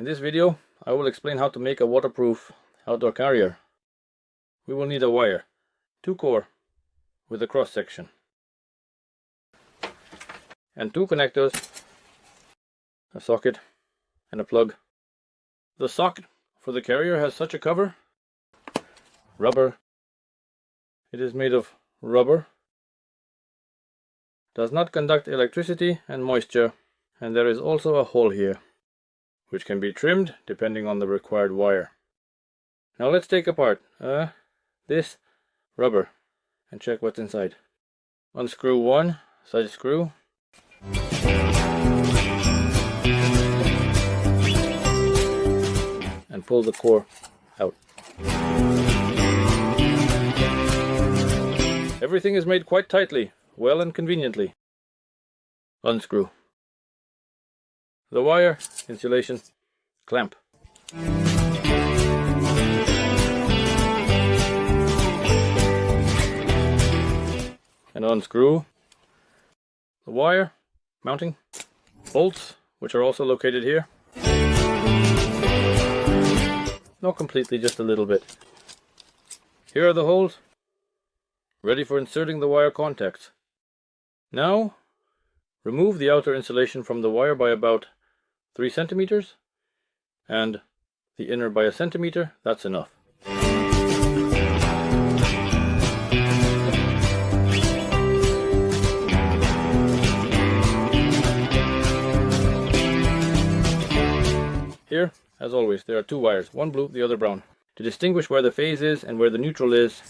In this video, I will explain how to make a waterproof outdoor carrier. We will need a wire, 2 core with a cross section, and 2 connectors, a socket and a plug. The socket for the carrier has such a cover, rubber. It is made of rubber, does not conduct electricity and moisture, and there is also a hole here, which can be trimmed depending on the required wire. Now let's take apart this rubber and check what's inside. Unscrew one side screw. And pull the core out. Everything is made quite tightly, well and conveniently. Unscrew. The wire insulation clamp. And unscrew the wire mounting bolts, which are also located here. Not completely, just a little bit. Here are the holes, ready for inserting the wire contacts. Now, remove the outer insulation from the wire by about 3 centimeters, and the inner by 1 centimeter. That's enough. Here, as always, there are 2 wires, one blue, the other brown. To distinguish where the phase is and where the neutral is,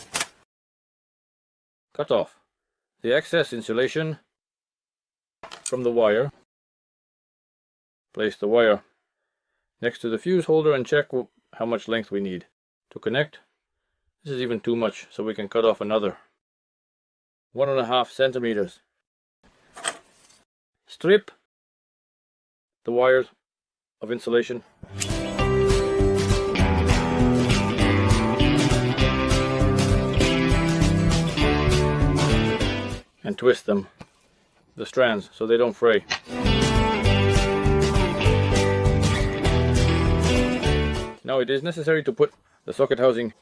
cut off the excess insulation from the wire. Place the wire next to the fuse holder and check how much length we need to connect. This is even too much, so we can cut off another 1.5 centimeters. Strip the wires of insulation. And twist them, the strands, so they don't fray. Now it is necessary to put the socket housing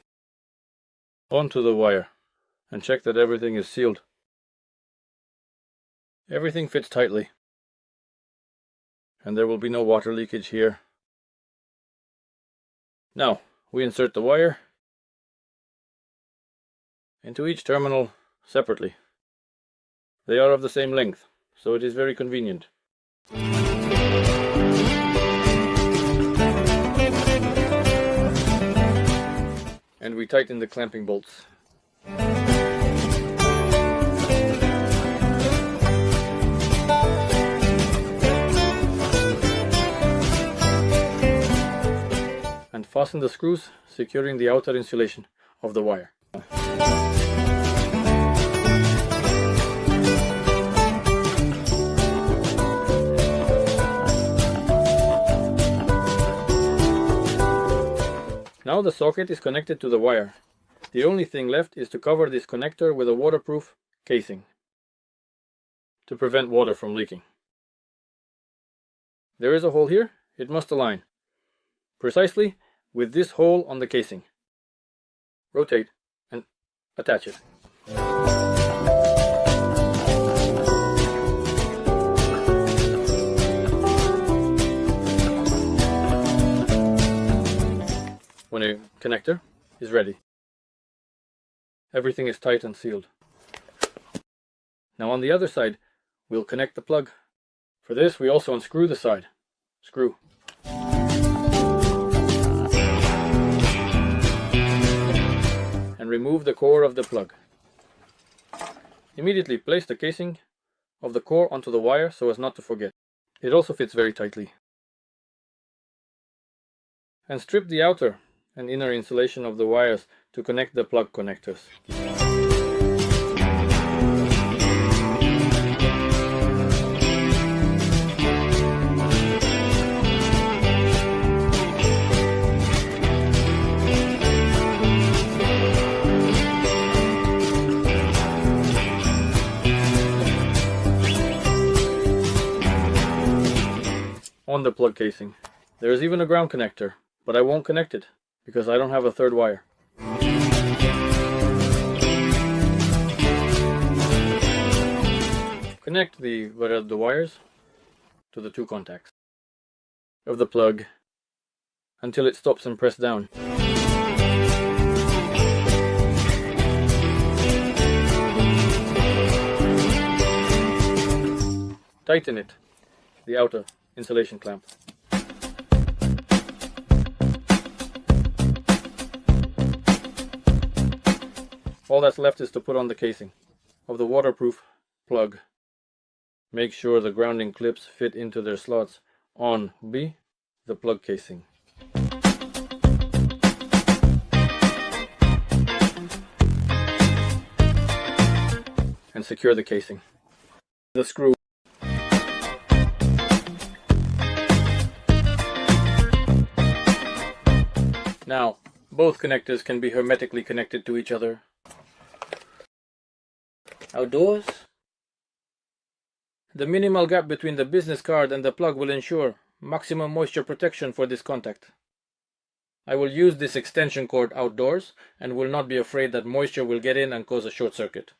onto the wire and check that everything is sealed. Everything fits tightly, and there will be no water leakage here. Now we insert the wire into each terminal separately. They are of the same length, so it is very convenient. And we tighten the clamping bolts. And fasten the screws, securing the outer insulation of the wire. Now the socket is connected to the wire. The only thing left is to cover this connector with a waterproof casing to prevent water from leaking. There is a hole here. It must align precisely with this hole on the casing. Rotate and attach it. When a connector is ready, everything is tight and sealed. Now on the other side, we'll connect the plug. For this, we also unscrew the side screw. And remove the core of the plug. Immediately place the casing of the core onto the wire so as not to forget. It also fits very tightly. And strip the outer and inner insulation of the wires to connect the plug connectors. on the plug casing. There is even a ground connector, but I won't connect it because I don't have a third wire. Connect the wires to the two contacts of the plug until it stops and press down. Tighten it, the outer insulation clamp. All that's left is to put on the casing of the waterproof plug. Make sure the grounding clips fit into their slots on the plug casing. And secure the casing. The screw. Now, both connectors can be hermetically connected to each other. Outdoors? The minimal gap between the business card and the plug will ensure maximum moisture protection for this contact. I will use this extension cord outdoors and will not be afraid that moisture will get in and cause a short circuit.